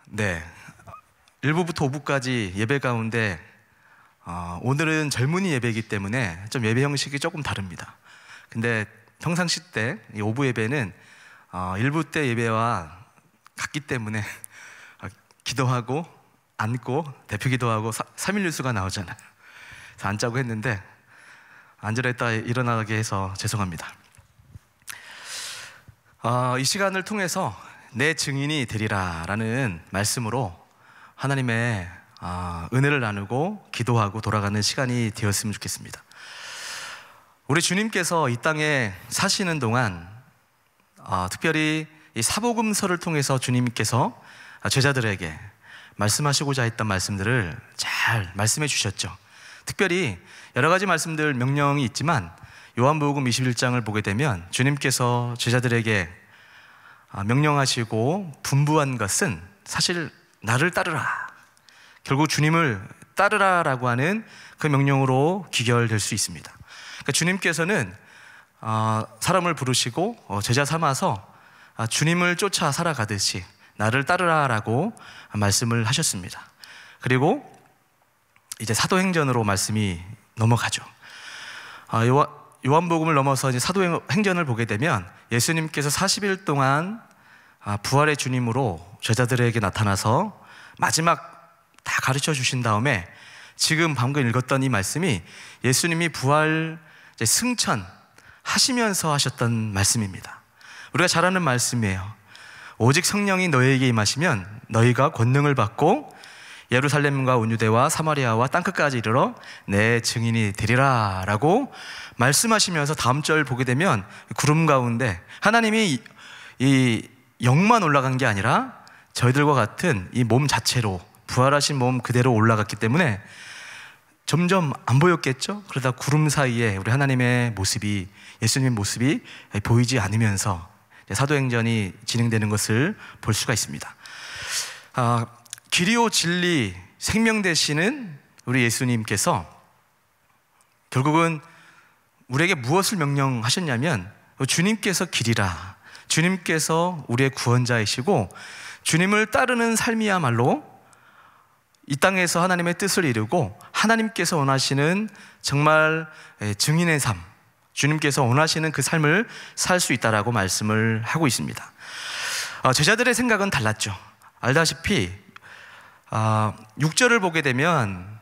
네, 1부부터 5부까지 예배 가운데 오늘은 젊은이 예배이기 때문에 좀 예배 형식이 조금 다릅니다. 근데 평상시 때 이 5부 예배는 1부 때 예배와 같기 때문에 기도하고 앉고 대표 기도하고 3일 뉴스가 나오잖아요. 그래서 앉자고 했는데 앉으라 했다 일어나게 해서 죄송합니다. 이 시간을 통해서 내 증인이 되리라 라는 말씀으로 하나님의 은혜를 나누고 기도하고 돌아가는 시간이 되었으면 좋겠습니다. 우리 주님께서 이 땅에 사시는 동안 특별히 이 사복음서를 통해서 주님께서 제자들에게 말씀하시고자 했던 말씀들을 잘 말씀해 주셨죠. 특별히 여러 가지 말씀들 명령이 있지만 요한복음 21장을 보게 되면 주님께서 제자들에게 명령하시고 분부한 것은 사실 나를 따르라, 결국 주님을 따르라라고 하는 그 명령으로 귀결될 수 있습니다. 그러니까 주님께서는 사람을 부르시고 제자 삼아서 주님을 쫓아 살아가듯이 나를 따르라라고 말씀을 하셨습니다. 그리고 이제 사도행전으로 말씀이 넘어가죠. 요한복음을 넘어서 이제 사도행전을 보게 되면 예수님께서 40일 동안 부활의 주님으로 제자들에게 나타나서 마지막 다 가르쳐 주신 다음에 지금 방금 읽었던 이 말씀이 예수님이 부활 승천 하시면서 하셨던 말씀입니다. 우리가 잘 아는 말씀이에요. 오직 성령이 너희에게 임하시면 너희가 권능을 받고 예루살렘과 온 유대와 사마리아와 땅끝까지 이르러 내 증인이 되리라 라고 말씀하시면서 다음 절 보게 되면 구름 가운데 하나님이 이 영만 올라간 게 아니라 저희들과 같은 이 몸 자체로 부활하신 몸 그대로 올라갔기 때문에 점점 안 보였겠죠? 그러다 구름 사이에 우리 하나님의 모습이, 예수님의 모습이 보이지 않으면서 사도행전이 진행되는 것을 볼 수가 있습니다. 길이요 진리 생명 되시는 우리 예수님께서 결국은 우리에게 무엇을 명령하셨냐면 주님께서 길이라, 주님께서 우리의 구원자이시고 주님을 따르는 삶이야말로 이 땅에서 하나님의 뜻을 이루고 하나님께서 원하시는 정말 증인의 삶, 주님께서 원하시는 그 삶을 살 수 있다라고 말씀을 하고 있습니다. 제자들의 생각은 달랐죠. 알다시피 6절을 보게 되면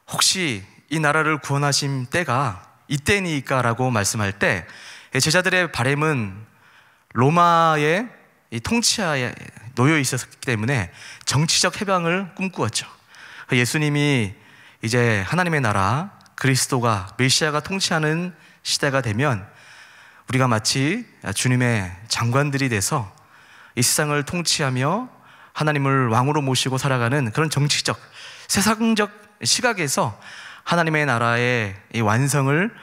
혹시 이 나라를 구원하신 때가 이때니까 라고 말씀할 때 제자들의 바람은 로마의 이 통치하에 놓여 있었기 때문에 정치적 해방을 꿈꾸었죠. 예수님이 이제 하나님의 나라 그리스도가 메시아가 통치하는 시대가 되면 우리가 마치 주님의 장관들이 돼서 이 세상을 통치하며 하나님을 왕으로 모시고 살아가는 그런 정치적 세상적 시각에서 하나님의 나라의 이 완성을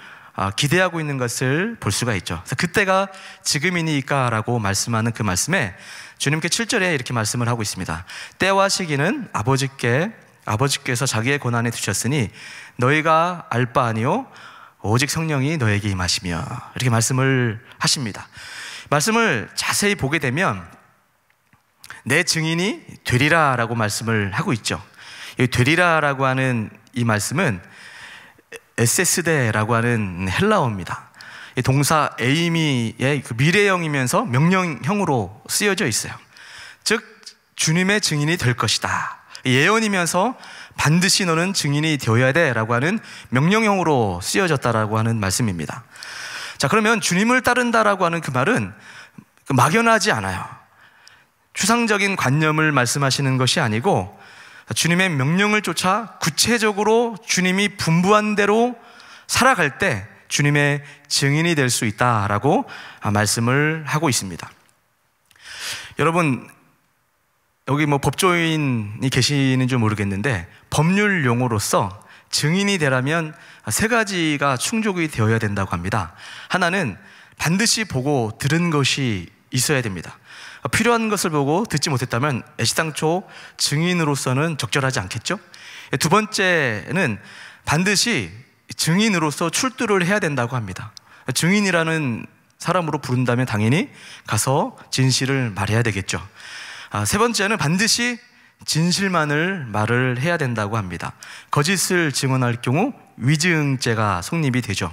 기대하고 있는 것을 볼 수가 있죠. 그래서 그때가 지금이니까 라고 말씀하는 그 말씀에 주님께 7절에 이렇게 말씀을 하고 있습니다. 때와 시기는 아버지께서 자기의 권한에 두셨으니 너희가 알 바 아니요 오직 성령이 너에게 임하시며, 이렇게 말씀을 하십니다. 말씀을 자세히 보게 되면 내 증인이 되리라 라고 말씀을 하고 있죠. 이 되리라 라고 하는 이 말씀은 에세스데라고 하는 헬라어입니다. 이 동사 에이미의 그 미래형이면서 명령형으로 쓰여져 있어요. 즉 주님의 증인이 될 것이다, 예언이면서 반드시 너는 증인이 되어야 돼 라고 하는 명령형으로 쓰여졌다라고 하는 말씀입니다. 자, 그러면 주님을 따른다라고 하는 그 말은 막연하지 않아요. 추상적인 관념을 말씀하시는 것이 아니고 주님의 명령을 쫓아 구체적으로 주님이 분부한 대로 살아갈 때 주님의 증인이 될 수 있다라고 말씀을 하고 있습니다. 여러분, 여기 법조인이 계시는 줄 모르겠는데 법률 용어로서 증인이 되려면 세 가지가 충족이 되어야 된다고 합니다. 하나는 반드시 보고 들은 것이 있어야 됩니다. 필요한 것을 보고 듣지 못했다면 애시당초 증인으로서는 적절하지 않겠죠? 두 번째는 반드시 증인으로서 출두를 해야 된다고 합니다. 증인이라는 사람으로 부른다면 당연히 가서 진실을 말해야 되겠죠. 세 번째는 반드시 진실만을 말을 해야 된다고 합니다. 거짓을 증언할 경우 위증죄가 성립이 되죠.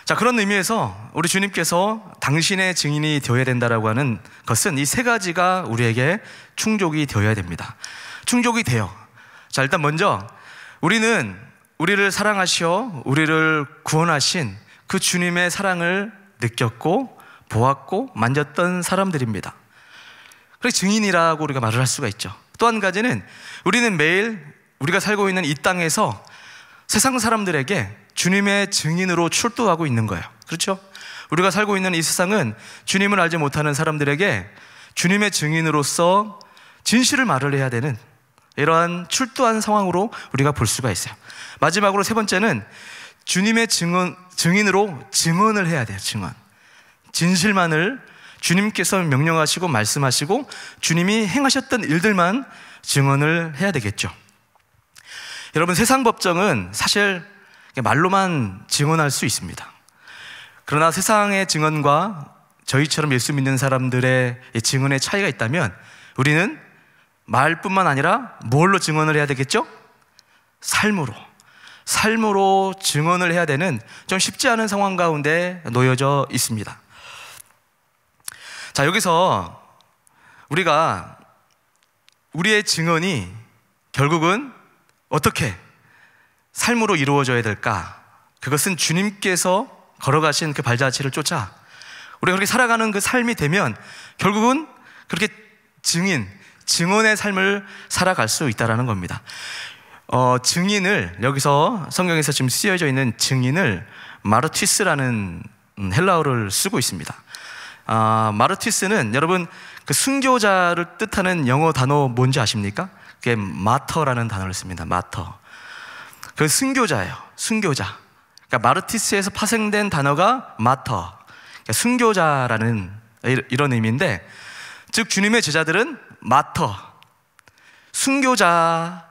자, 그런 의미에서 우리 주님께서 당신의 증인이 되어야 된다라고 하는 것은 이 세 가지가 우리에게 충족이 되어야 됩니다. 충족이 돼요. 자, 일단 먼저 우리는 우리를 사랑하시어 우리를 구원하신 그 주님의 사랑을 느꼈고 보았고 만졌던 사람들입니다. 그래서 증인이라고 우리가 말을 할 수가 있죠. 또 한 가지는 우리는 매일 우리가 살고 있는 이 땅에서 세상 사람들에게 주님의 증인으로 출두하고 있는 거예요. 그렇죠? 우리가 살고 있는 이 세상은 주님을 알지 못하는 사람들에게 주님의 증인으로서 진실을 말을 해야 되는 이러한 출두한 상황으로 우리가 볼 수가 있어요. 마지막으로 세 번째는 주님의 증인으로 증언을 해야 돼요. 증언. 진실만을 주님께서 명령하시고 말씀하시고 주님이 행하셨던 일들만 증언을 해야 되겠죠. 여러분, 세상 법정은 사실 말로만 증언할 수 있습니다. 그러나 세상의 증언과 저희처럼 예수 믿는 사람들의 증언의 차이가 있다면 우리는 말뿐만 아니라 뭘로 증언을 해야 되겠죠? 삶으로 증언을 해야 되는 좀 쉽지 않은 상황 가운데 놓여져 있습니다. 자, 여기서 우리가 우리의 증언이 결국은 어떻게 삶으로 이루어져야 될까? 그것은 주님께서 걸어가신 그 발자취를 쫓아 우리가 그렇게 살아가는 그 삶이 되면 결국은 그렇게 증언의 삶을 살아갈 수 있다는 겁니다. 증인을, 여기서 성경에서 지금 쓰여져 있는 증인을 마르티스라는 헬라어를 쓰고 있습니다. 마르티스는 여러분 그 순교자를 뜻하는 영어 단어 뭔지 아십니까? 그게 마터라는 단어를 씁니다. 마터. 그 순교자예요. 순교자. 그러니까 마르티스에서 파생된 단어가 마터. 그러니까 순교자라는 이런 의미인데, 즉 주님의 제자들은 마터, 순교자의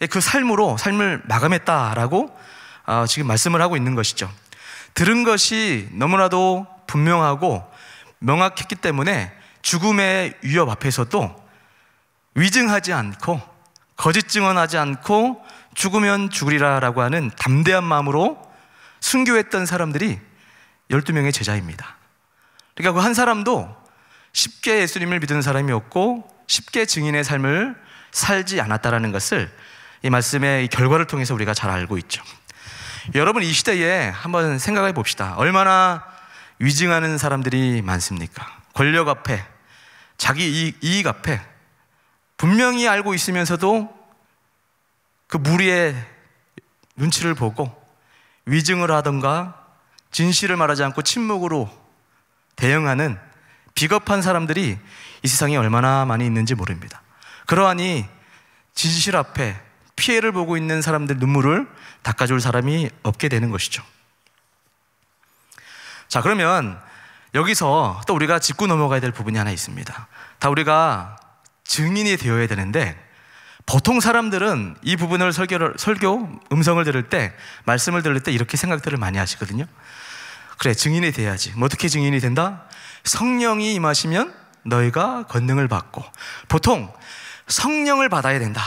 그 삶을 마감했다라고 지금 말씀을 하고 있는 것이죠. 들은 것이 너무나도 분명하고 명확했기 때문에 죽음의 위협 앞에서도 위증하지 않고 거짓 증언하지 않고 죽으면 죽으리라라고 하는 담대한 마음으로 순교했던 사람들이 12명의 제자입니다. 그러니까 그 한 사람도 쉽게 예수님을 믿은 사람이었고 쉽게 증인의 삶을 살지 않았다라는 것을 이 말씀의 이 결과를 통해서 우리가 잘 알고 있죠. 여러분, 이 시대에 한번 생각해 봅시다. 얼마나 위증하는 사람들이 많습니까? 권력 앞에, 자기 이익 앞에 분명히 알고 있으면서도 그 무리의 눈치를 보고 위증을 하던가 진실을 말하지 않고 침묵으로 대응하는 비겁한 사람들이 이 세상에 얼마나 많이 있는지 모릅니다. 그러하니 진실 앞에 피해를 보고 있는 사람들 눈물을 닦아줄 사람이 없게 되는 것이죠. 자, 그러면 여기서 또 우리가 짚고 넘어가야 될 부분이 하나 있습니다. 다 우리가 증인이 되어야 되는데 보통 사람들은 이 부분을 설교 음성을 들을 때, 말씀을 들을 때 이렇게 생각들을 많이 하시거든요. 그래, 증인이 돼야지. 뭐 어떻게 증인이 된다? 성령이 임하시면 너희가 권능을 받고, 보통 성령을 받아야 된다,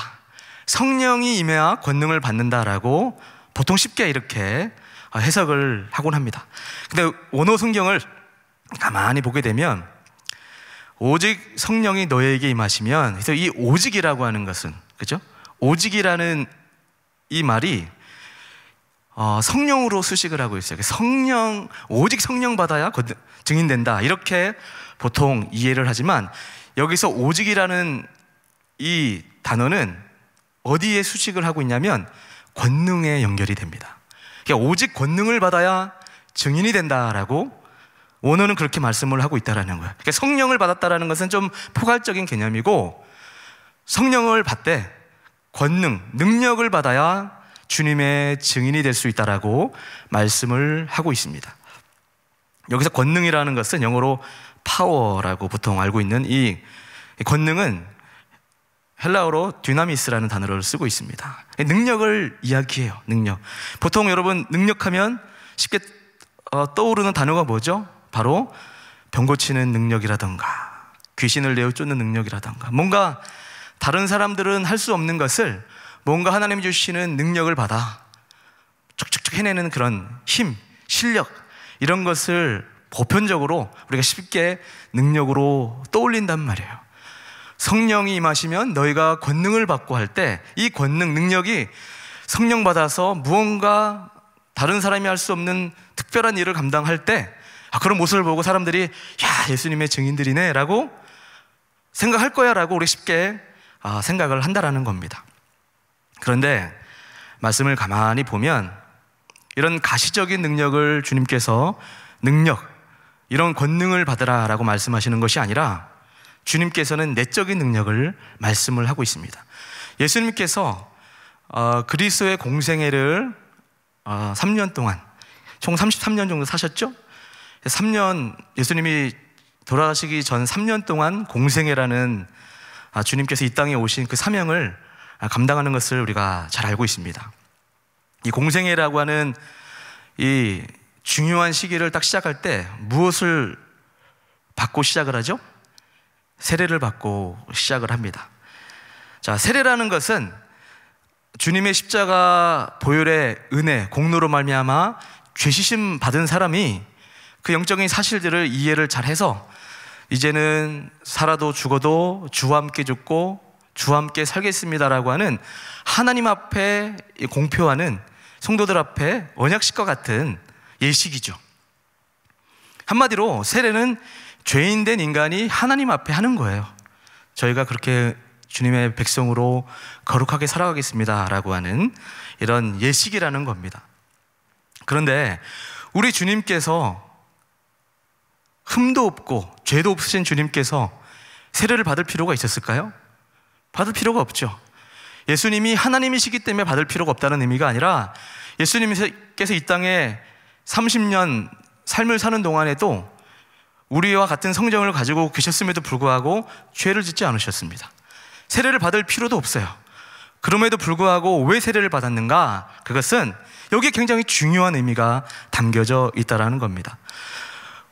성령이 임해야 권능을 받는다라고 보통 쉽게 이렇게 해석을 하곤 합니다. 근데 원어 성경을 가만히 보게 되면 오직 성령이 너에게 임하시면, 그래서 이 오직이라고 하는 것은, 그죠? 오직이라는 이 말이 성령으로 수식을 하고 있어요. 오직 성령 받아야 증인된다, 이렇게 보통 이해를 하지만 여기서 오직이라는 이 단어는 어디에 수식을 하고 있냐면 권능에 연결이 됩니다. 그러니까 오직 권능을 받아야 증인이 된다라고 원어는 그렇게 말씀을 하고 있다는 거예요. 그러니까 성령을 받았다는 것은 좀 포괄적인 개념이고, 성령을 받되 권능, 능력을 받아야 주님의 증인이 될 수 있다라고 말씀을 하고 있습니다. 여기서 권능이라는 것은 영어로 파워라고 보통 알고 있는 이 권능은 헬라어로 dynamis라는 단어를 쓰고 있습니다. 능력을 이야기해요. 능력. 보통 여러분 능력하면 쉽게 떠오르는 단어가 뭐죠? 바로 병 고치는 능력이라던가 귀신을 내어 쫓는 능력이라던가, 뭔가 다른 사람들은 할 수 없는 것을 뭔가 하나님이 주시는 능력을 받아 척척척 해내는 그런 힘, 실력, 이런 것을 보편적으로 우리가 쉽게 능력으로 떠올린단 말이에요. 성령이 임하시면 너희가 권능을 받고 할 때 이 권능, 능력이 성령 받아서 무언가 다른 사람이 할 수 없는 특별한 일을 감당할 때 그런 모습을 보고 사람들이 야, 예수님의 증인들이네 라고 생각할 거야 라고 우리 쉽게 생각을 한다라는 겁니다. 그런데 말씀을 가만히 보면 이런 가시적인 능력을 주님께서 이런 권능을 받으라 라고 말씀하시는 것이 아니라 주님께서는 내적인 능력을 말씀을 하고 있습니다. 예수님께서 그리스도의 공생애를 3년 동안 총 33년 정도 사셨죠? 3년, 예수님이 돌아가시기 전 3년 동안 공생애라는 주님께서 이 땅에 오신 그 사명을 감당하는 것을 우리가 잘 알고 있습니다. 이 공생애라고 하는 이 중요한 시기를 딱 시작할 때 무엇을 받고 시작을 하죠? 세례를 받고 시작을 합니다. 자, 세례라는 것은 주님의 십자가 보혈의 은혜, 공로로 말미암아 죄시심 받은 사람이 그 영적인 사실들을 이해를 잘해서 이제는 살아도 죽어도 주와 함께 죽고 주와 함께 살겠습니다라고 하는 하나님 앞에 공표하는 성도들 앞에 언약식과 같은 예식이죠. 한마디로 세례는 죄인된 인간이 하나님 앞에 하는 거예요. 저희가 그렇게 주님의 백성으로 거룩하게 살아가겠습니다라고 하는 이런 예식이라는 겁니다. 그런데 우리 주님께서 흠도 없고 죄도 없으신 주님께서 세례를 받을 필요가 있었을까요? 받을 필요가 없죠. 예수님이 하나님이시기 때문에 받을 필요가 없다는 의미가 아니라 예수님께서 이 땅에 30년 삶을 사는 동안에도 우리와 같은 성정을 가지고 계셨음에도 불구하고 죄를 짓지 않으셨습니다. 세례를 받을 필요도 없어요. 그럼에도 불구하고 왜 세례를 받았는가? 그것은 여기에 굉장히 중요한 의미가 담겨져 있다는 겁니다.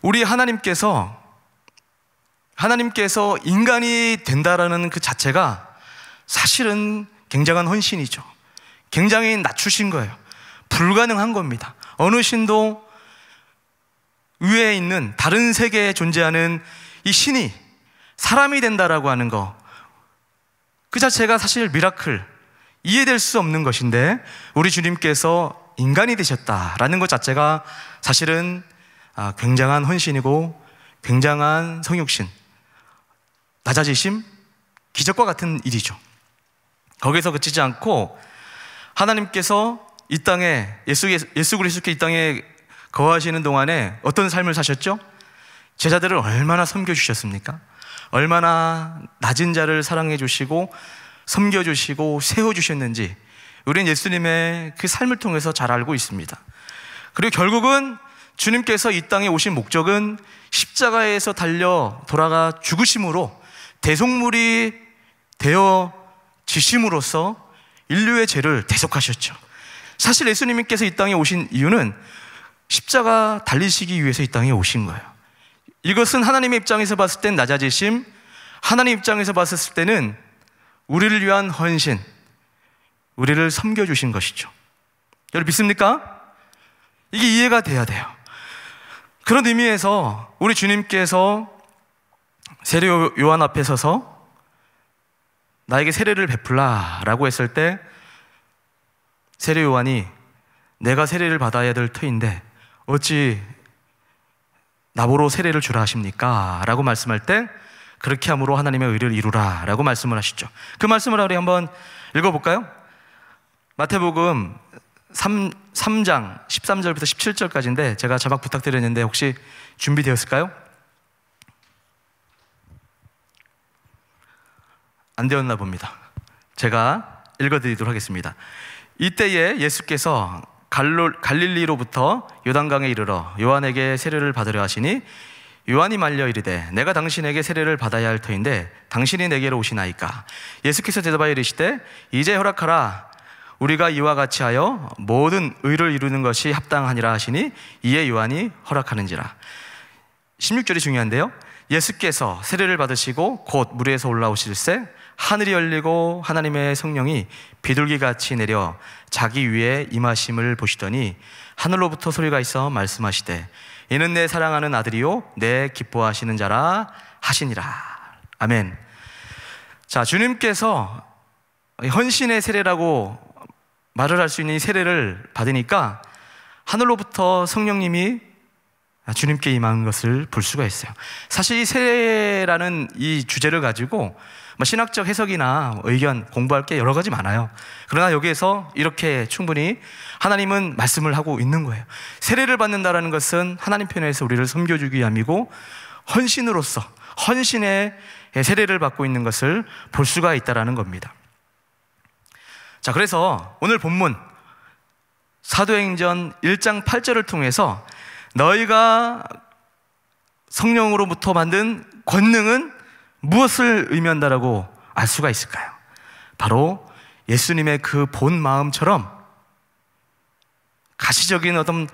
우리 하나님께서 인간이 된다라는 그 자체가 사실은 굉장한 헌신이죠. 굉장히 낮추신 거예요. 불가능한 겁니다. 어느 신도 위에 있는 다른 세계에 존재하는 이 신이 사람이 된다라고 하는 거, 그 자체가 사실 미라클, 이해될 수 없는 것인데 우리 주님께서 인간이 되셨다라는 것 자체가 사실은 굉장한 헌신이고 굉장한 성육신, 낮아지심, 기적과 같은 일이죠. 거기서 그치지 않고 하나님께서 이 땅에 예수 그리스도께 이 땅에 거하시는 동안에 어떤 삶을 사셨죠? 제자들을 얼마나 섬겨주셨습니까? 얼마나 낮은 자를 사랑해 주시고 섬겨주시고 세워주셨는지 우리는 예수님의 그 삶을 통해서 잘 알고 있습니다. 그리고 결국은 주님께서 이 땅에 오신 목적은 십자가에서 달려 돌아가 죽으심으로 대속물이 되어 지심으로써 인류의 죄를 대속하셨죠. 사실 예수님께서 이 땅에 오신 이유는 십자가 달리시기 위해서 이 땅에 오신 거예요. 이것은 하나님의 입장에서 봤을 땐 낮아지심, 하나님 입장에서 봤을 때는 우리를 위한 헌신, 우리를 섬겨주신 것이죠. 여러분 믿습니까? 이게 이해가 돼야 돼요. 그런 의미에서 우리 주님께서 세례 요한 앞에 서서 나에게 세례를 베풀라 라고 했을 때 세례 요한이 내가 세례를 받아야 될 터인데 어찌 나보러 세례를 주라 하십니까? 라고 말씀할 때 그렇게 함으로 하나님의 의를 이루라 라고 말씀을 하시죠. 그 말씀을 우리 한번 읽어볼까요? 마태복음 3장 13절부터 17절까지인데 제가 자막 부탁드렸는데 혹시 준비되었을까요? 안 되었나 봅니다. 제가 읽어드리도록 하겠습니다. 이때에 예수께서 갈릴리로부터 요단강에 이르러 요한에게 세례를 받으려 하시니 요한이 말려 이르되 내가 당신에게 세례를 받아야 할 터인데 당신이 내게로 오시나이까? 예수께서 대답하여 이르시되 이제 허락하라. 우리가 이와 같이 하여 모든 의를 이루는 것이 합당하니라 하시니 이에 요한이 허락하는지라. 16절이 중요한데요. 예수께서 세례를 받으시고 곧 물 위에서 올라오실새 하늘이 열리고 하나님의 성령이 비둘기같이 내려 자기 위에 임하심을 보시더니 하늘로부터 소리가 있어 말씀하시되 이는 내 사랑하는 아들이요 내 기뻐하시는 자라 하시니라. 아멘. 자, 주님께서 헌신의 세례라고 말을 할 수 있는 이 세례를 받으니까 하늘로부터 성령님이 주님께 임한 것을 볼 수가 있어요. 사실 이 세례라는 이 주제를 가지고 신학적 해석이나 의견 공부할 게 여러 가지 많아요. 그러나 여기에서 이렇게 충분히 하나님은 말씀을 하고 있는 거예요. 세례를 받는다라는 것은 하나님 편에서 우리를 섬겨주기 위함이고 헌신으로서 헌신의 세례를 받고 있는 것을 볼 수가 있다라는 겁니다. 자, 그래서 오늘 본문 사도행전 1장 8절을 통해서 너희가 성령으로부터 받은 권능은 무엇을 의미한다라고 알 수가 있을까요? 바로 예수님의 그 본 마음처럼 가시적인 어떤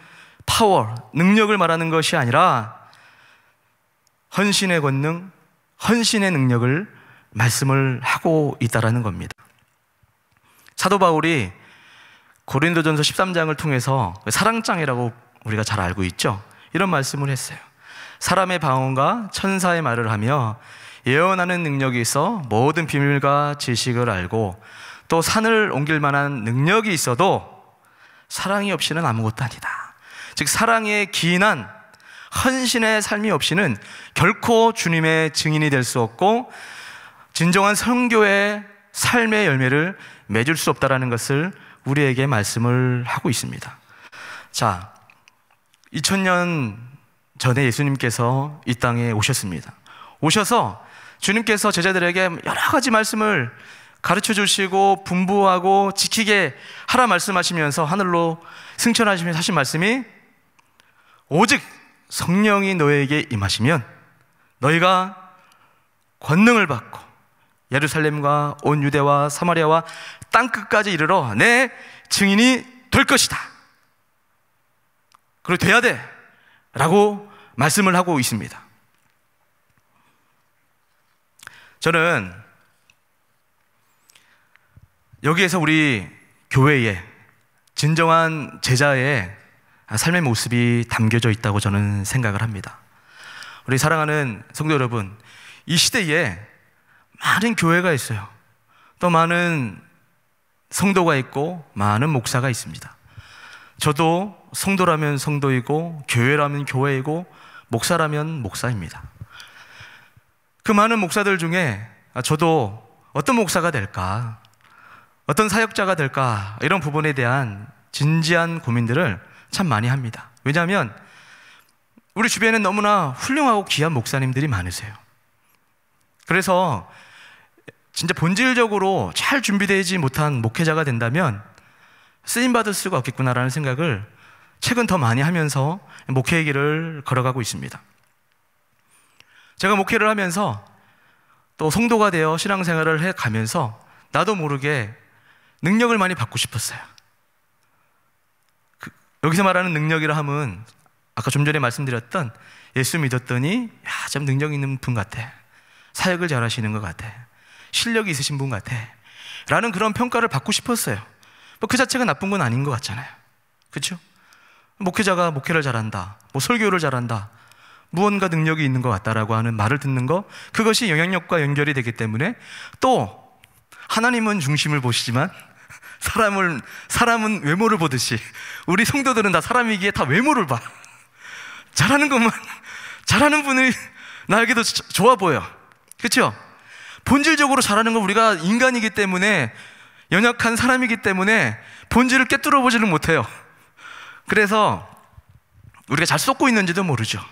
파워, 능력을 말하는 것이 아니라 헌신의 권능, 헌신의 능력을 말씀을 하고 있다라는 겁니다. 사도 바울이 고린도전서 13장을 통해서 사랑장이라고 우리가 잘 알고 있죠. 이런 말씀을 했어요. 사람의 방언과 천사의 말을 하며 예언하는 능력이 있어 모든 비밀과 지식을 알고 또 산을 옮길 만한 능력이 있어도 사랑이 없이는 아무것도 아니다. 즉 사랑의 기인한 헌신의 삶이 없이는 결코 주님의 증인이 될 수 없고 진정한 선교의 삶의 열매를 맺을 수 없다라는 것을 우리에게 말씀을 하고 있습니다. 자, 2000년 전에 예수님께서 이 땅에 오셨습니다. 오셔서 주님께서 제자들에게 여러 가지 말씀을 가르쳐 주시고 분부하고 지키게 하라 말씀하시면서 하늘로 승천하시면서 하신 말씀이 오직 성령이 너에게 임하시면 너희가 권능을 받고 예루살렘과 온 유대와 사마리아와 땅끝까지 이르러 내 증인이 될 것이다. 그리고 돼야 돼 라고 말씀을 하고 있습니다. 저는 여기에서 우리 교회에 진정한 제자의 삶의 모습이 담겨져 있다고 저는 생각을 합니다. 우리 사랑하는 성도 여러분, 이 시대에 많은 교회가 있어요. 또 많은 성도가 있고 많은 목사가 있습니다. 저도 성도라면 성도이고 교회라면 교회이고 목사라면 목사입니다. 그 많은 목사들 중에 저도 어떤 목사가 될까, 어떤 사역자가 될까, 이런 부분에 대한 진지한 고민들을 참 많이 합니다. 왜냐하면 우리 주변에는 너무나 훌륭하고 귀한 목사님들이 많으세요. 그래서 진짜 본질적으로 잘 준비되지 못한 목회자가 된다면 쓰임받을 수가 없겠구나라는 생각을 최근 더 많이 하면서 목회의 길을 걸어가고 있습니다. 제가 목회를 하면서 또 성도가 되어 신앙생활을 해가면서 나도 모르게 능력을 많이 받고 싶었어요. 여기서 말하는 능력이라 함은 아까 좀 전에 말씀드렸던 예수 믿었더니 참 능력 있는 분 같아, 사역을 잘하시는 것 같아, 실력이 있으신 분 같아 라는 그런 평가를 받고 싶었어요. 그 자체가 나쁜 건 아닌 것 같잖아요. 그렇죠? 목회자가 목회를 잘한다, 설교를 잘한다, 무언가 능력이 있는 것 같다라고 하는 말을 듣는 거, 그것이 영향력과 연결이 되기 때문에 또 하나님은 중심을 보시지만 사람은 외모를 보듯이 우리 성도들은 다 사람이기에 다 외모를 봐. 잘하는 것만, 잘하는 분이 나에게도 좋아 보여. 그렇죠? 본질적으로 잘하는 건 우리가 인간이기 때문에, 연약한 사람이기 때문에 본질을 꿰뚫어 보지는 못해요. 그래서 우리가 잘 쏟고 있는지도 모르죠.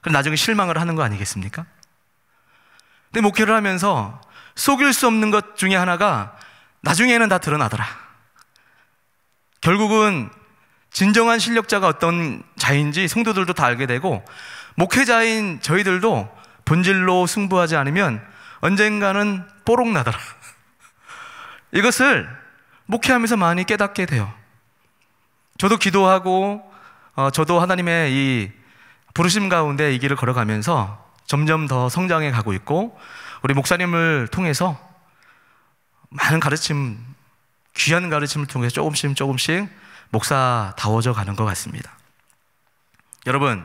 그럼 나중에 실망을 하는 거 아니겠습니까? 근데 목회를 하면서 속일 수 없는 것 중에 하나가 나중에는 다 드러나더라. 결국은 진정한 실력자가 어떤 자인지 성도들도 다 알게 되고, 목회자인 저희들도 본질로 승부하지 않으면 언젠가는 뽀록 나더라. 이것을 목회하면서 많이 깨닫게 돼요. 저도 기도하고 저도 하나님의 이 부르심 가운데 이 길을 걸어가면서 점점 더 성장해 가고 있고, 우리 목사님을 통해서 많은 가르침, 귀한 가르침을 통해서 조금씩 목사다워져 가는 것 같습니다. 여러분,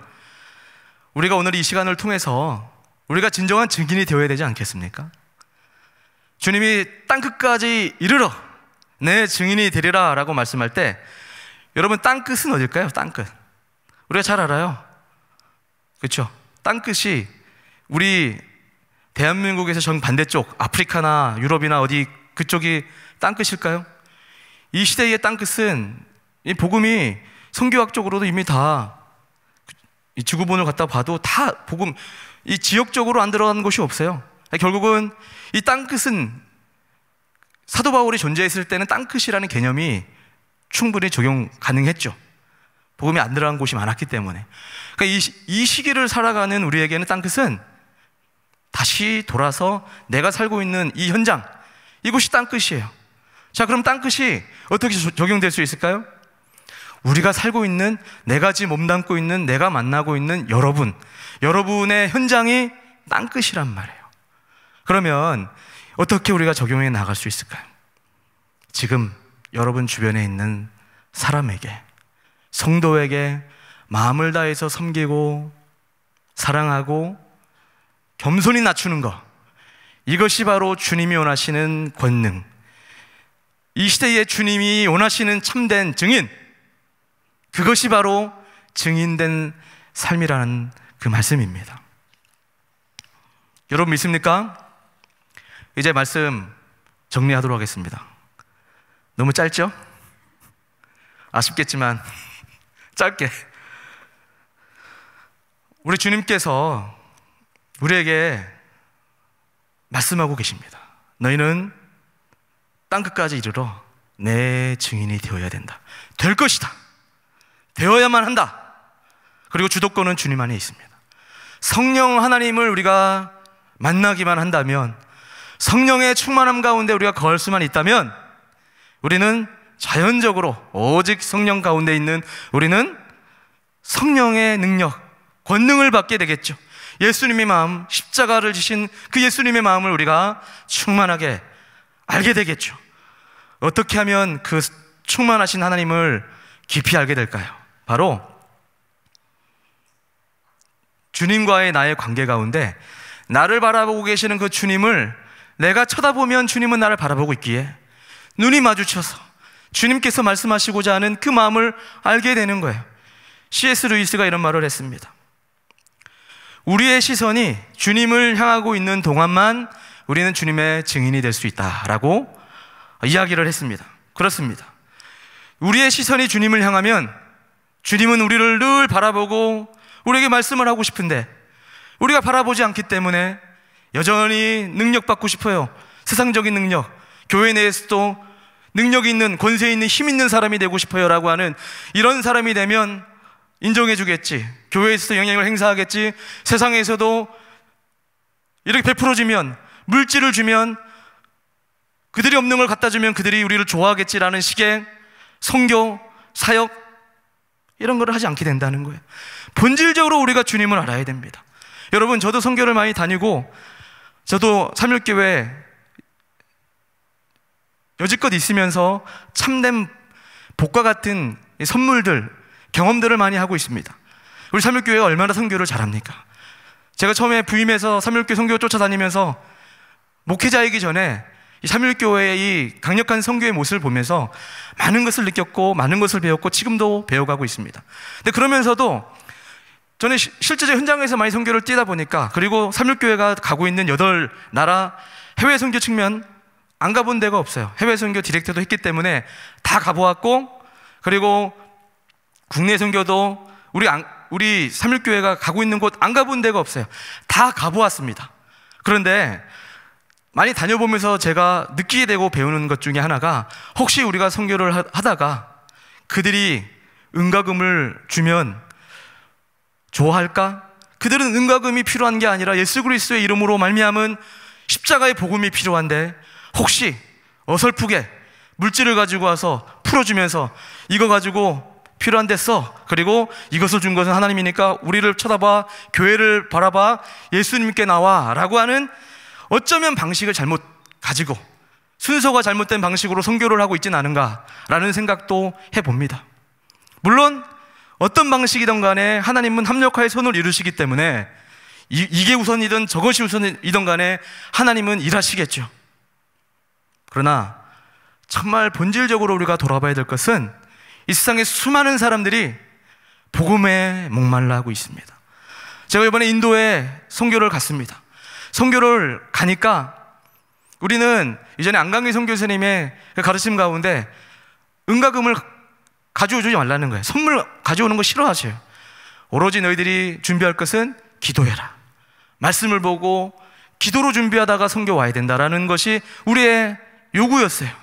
우리가 오늘 이 시간을 통해서 우리가 진정한 증인이 되어야 되지 않겠습니까? 주님이 땅끝까지 이르러 내 증인이 되리라 라고 말씀할 때, 여러분, 땅끝은 어딜까요? 땅끝. 우리가 잘 알아요. 그렇죠? 땅끝이 우리 대한민국에서 정반대쪽 아프리카나 유럽이나 어디 그쪽이 땅끝일까요? 이 시대의 땅끝은 이 복음이 성교학적으로도 이미 다 이 지구본을 갖다 봐도 다 복음, 이 지역적으로 안 들어가는 곳이 없어요. 결국은 이 땅끝은 사도 바울이 존재했을 때는 땅끝이라는 개념이 충분히 적용 가능했죠. 복음이 안 들어간 곳이 많았기 때문에. 그러니까 이 시기를 살아가는 우리에게는 땅끝은 다시 돌아서 내가 살고 있는 이 현장, 이곳이 땅끝이에요. 자, 그럼 땅끝이 어떻게 적용될 수 있을까요? 우리가 살고 있는, 내가 지금 몸담고 있는, 내가 만나고 있는 여러분의 현장이 땅끝이란 말이에요. 그러면 어떻게 우리가 적용해 나갈 수 있을까요? 지금 여러분 주변에 있는 사람에게, 성도에게 마음을 다해서 섬기고 사랑하고 겸손히 낮추는 것, 이것이 바로 주님이 원하시는 권능, 이 시대에 주님이 원하시는 참된 증인, 그것이 바로 증인된 삶이라는 그 말씀입니다. 여러분 믿습니까? 이제 말씀 정리하도록 하겠습니다. 너무 짧죠? 아쉽겠지만 짧게. 우리 주님께서 우리에게 말씀하고 계십니다. 너희는 땅끝까지 이르러 내 증인이 되어야 된다. 될 것이다. 되어야만 한다. 그리고 주도권은 주님 안에 있습니다. 성령 하나님을 우리가 만나기만 한다면, 성령의 충만함 가운데 우리가 거할 수만 있다면, 우리는 자연적으로 오직 성령 가운데 있는 우리는 성령의 능력, 권능을 받게 되겠죠. 예수님의 마음, 십자가를 지신 그 예수님의 마음을 우리가 충만하게 알게 되겠죠. 어떻게 하면 그 충만하신 하나님을 깊이 알게 될까요? 바로 주님과의 나의 관계 가운데 나를 바라보고 계시는 그 주님을 내가 쳐다보면 주님은 나를 바라보고 있기에 눈이 마주쳐서 주님께서 말씀하시고자 하는 그 마음을 알게 되는 거예요. C.S. 루이스가 이런 말을 했습니다. 우리의 시선이 주님을 향하고 있는 동안만 우리는 주님의 증인이 될 수 있다라고 이야기를 했습니다. 그렇습니다. 우리의 시선이 주님을 향하면 주님은 우리를 늘 바라보고 우리에게 말씀을 하고 싶은데, 우리가 바라보지 않기 때문에 여전히 능력받고 싶어요. 세상적인 능력, 교회 내에서도 능력 있는, 권세 있는, 힘 있는 사람이 되고 싶어요 라고 하는, 이런 사람이 되면 인정해 주겠지, 교회에서도 영향을 행사하겠지, 세상에서도 이렇게 베풀어주면, 물질을 주면, 그들이 없는 걸 갖다 주면 그들이 우리를 좋아하겠지라는 식의 선교, 사역, 이런 걸 하지 않게 된다는 거예요. 본질적으로 우리가 주님을 알아야 됩니다. 여러분, 저도 선교를 많이 다니고 저도 삼일교회 여지껏 있으면서 참된 복과 같은 선물들, 경험들을 많이 하고 있습니다. 우리 삼일교회가 얼마나 선교를 잘합니까? 제가 처음에 부임해서 삼일교회 선교 쫓아다니면서 목회자이기 전에 이 삼일교회의 이 강력한 선교의 모습을 보면서 많은 것을 느꼈고 많은 것을 배웠고 지금도 배워가고 있습니다. 근데 그러면서도 저는 실제로 현장에서 많이 선교를 뛰다 보니까, 그리고 삼일교회가 가고 있는 8나라 해외 선교 측면 안 가본 데가 없어요. 해외 선교 디렉터도 했기 때문에 다 가보았고, 그리고 국내 선교도 우리 삼일교회가 가고 있는 곳 안 가본 데가 없어요. 다 가보았습니다. 그런데 많이 다녀보면서 제가 느끼게 되고 배우는 것 중에 하나가, 혹시 우리가 선교를 하다가 그들이 은과금을 주면 좋아할까? 그들은 은과금이 필요한 게 아니라 예수 그리스도의 이름으로 말미암은 십자가의 복음이 필요한데, 혹시 어설프게 물질을 가지고 와서 풀어주면서 이거 가지고 필요한데 써. 그리고 이것을 준 것은 하나님이니까 우리를 쳐다봐, 교회를 바라봐, 예수님께 나와 라고 하는 어쩌면 방식을 잘못 가지고 순서가 잘못된 방식으로 선교를 하고 있지는 않은가라는 생각도 해봅니다. 물론 어떤 방식이든 간에 하나님은 합력하여 선을 이루시기 때문에 이게 우선이든 저것이 우선이든 간에 하나님은 일하시겠죠. 그러나 정말 본질적으로 우리가 돌아봐야 될 것은 이 세상에 수많은 사람들이 복음에 목말라 하고 있습니다. 제가 이번에 인도에 선교를 갔습니다. 선교를 가니까 우리는 이전에 안강기 선교사님의 가르침 가운데 은가금을 가져오지 말라는 거예요. 선물 가져오는 거 싫어하세요. 오로지 너희들이 준비할 것은 기도해라. 말씀을 보고 기도로 준비하다가 선교 와야 된다라는 것이 우리의 요구였어요.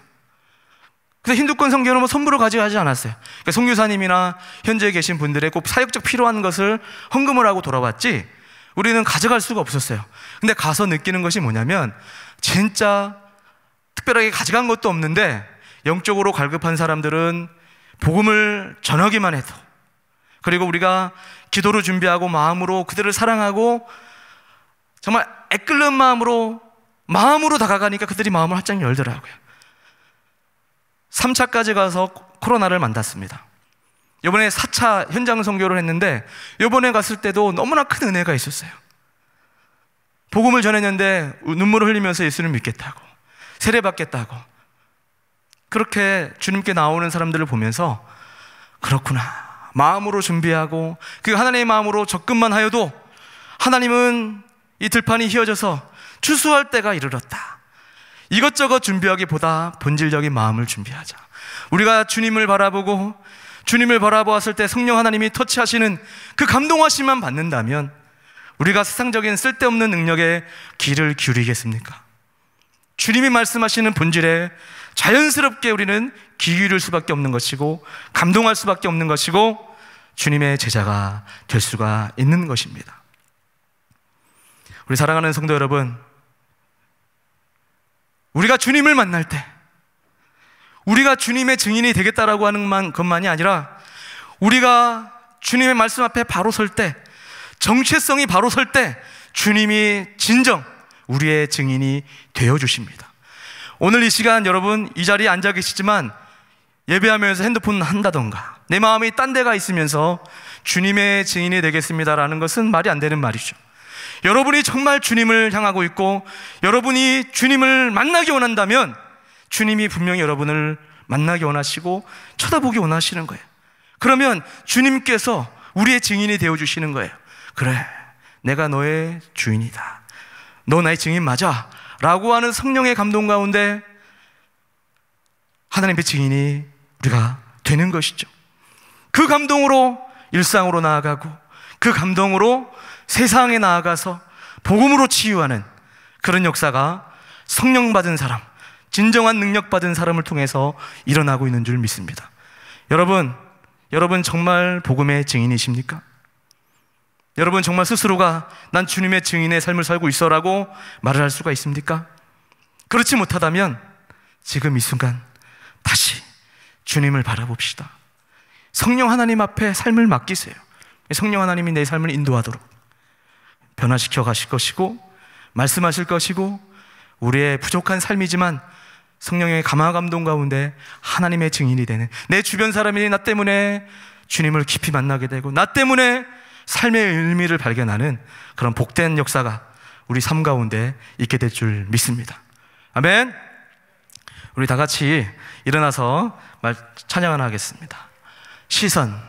그래서 힌두권 선교는 뭐 선물을 가져가지 않았어요. 그러니까 선교사님이나 현재 계신 분들의 꼭 사역적 필요한 것을 헌금을 하고 돌아왔지 우리는 가져갈 수가 없었어요. 근데 가서 느끼는 것이 뭐냐면 진짜 특별하게 가져간 것도 없는데 영적으로 갈급한 사람들은 복음을 전하기만 해도, 그리고 우리가 기도로 준비하고 마음으로 그들을 사랑하고 정말 애끓는 마음으로 다가가니까 그들이 마음을 활짝 열더라고요. 3차까지 가서 코로나를 만났습니다. 이번에 4차 현장 선교를 했는데 이번에 갔을 때도 너무나 큰 은혜가 있었어요. 복음을 전했는데 눈물을 흘리면서 예수를 믿겠다고, 세례받겠다고, 그렇게 주님께 나오는 사람들을 보면서 그렇구나, 마음으로 준비하고 그 하나님의 마음으로 접근만 하여도 하나님은 이 들판이 휘어져서 추수할 때가 이르렀다. 이것저것 준비하기보다 본질적인 마음을 준비하자. 우리가 주님을 바라보고 주님을 바라보았을 때 성령 하나님이 터치하시는 그 감동하심만 받는다면 우리가 세상적인 쓸데없는 능력에 귀를 기울이겠습니까? 주님이 말씀하시는 본질에 자연스럽게 우리는 귀 기울일 수밖에 없는 것이고 감동할 수밖에 없는 것이고 주님의 제자가 될 수가 있는 것입니다. 우리 사랑하는 성도 여러분, 우리가 주님을 만날 때 우리가 주님의 증인이 되겠다라고 하는 것만이 아니라 우리가 주님의 말씀 앞에 바로 설 때, 정체성이 바로 설 때 주님이 진정 우리의 증인이 되어주십니다. 오늘 이 시간 여러분 이 자리에 앉아 계시지만 예배하면서 핸드폰 한다던가 내 마음이 딴 데가 있으면서 주님의 증인이 되겠습니다라는 것은 말이 안 되는 말이죠. 여러분이 정말 주님을 향하고 있고 여러분이 주님을 만나기 원한다면 주님이 분명히 여러분을 만나기 원하시고 쳐다보기 원하시는 거예요. 그러면 주님께서 우리의 증인이 되어주시는 거예요. 그래, 내가 너의 주인이다, 너 나의 증인 맞아 라고 하는 성령의 감동 가운데 하나님의 증인이 우리가 되는 것이죠. 그 감동으로 일상으로 나아가고 그 감동으로 세상에 나아가서 복음으로 치유하는 그런 역사가 성령 받은 사람, 진정한 능력 받은 사람을 통해서 일어나고 있는 줄 믿습니다. 여러분 정말 복음의 증인이십니까? 여러분 정말 스스로가 난 주님의 증인의 삶을 살고 있어라고 말을 할 수가 있습니까? 그렇지 못하다면 지금 이 순간 다시 주님을 바라봅시다. 성령 하나님 앞에 삶을 맡기세요. 성령 하나님이 내 삶을 인도하도록 변화시켜 가실 것이고 말씀하실 것이고 우리의 부족한 삶이지만 성령의 감화 감동 가운데 하나님의 증인이 되는, 내 주변 사람이 나 때문에 주님을 깊이 만나게 되고 나 때문에 삶의 의미를 발견하는 그런 복된 역사가 우리 삶 가운데 있게 될 줄 믿습니다. 아멘. 우리 다 같이 일어나서 찬양 하나 하겠습니다. 시선.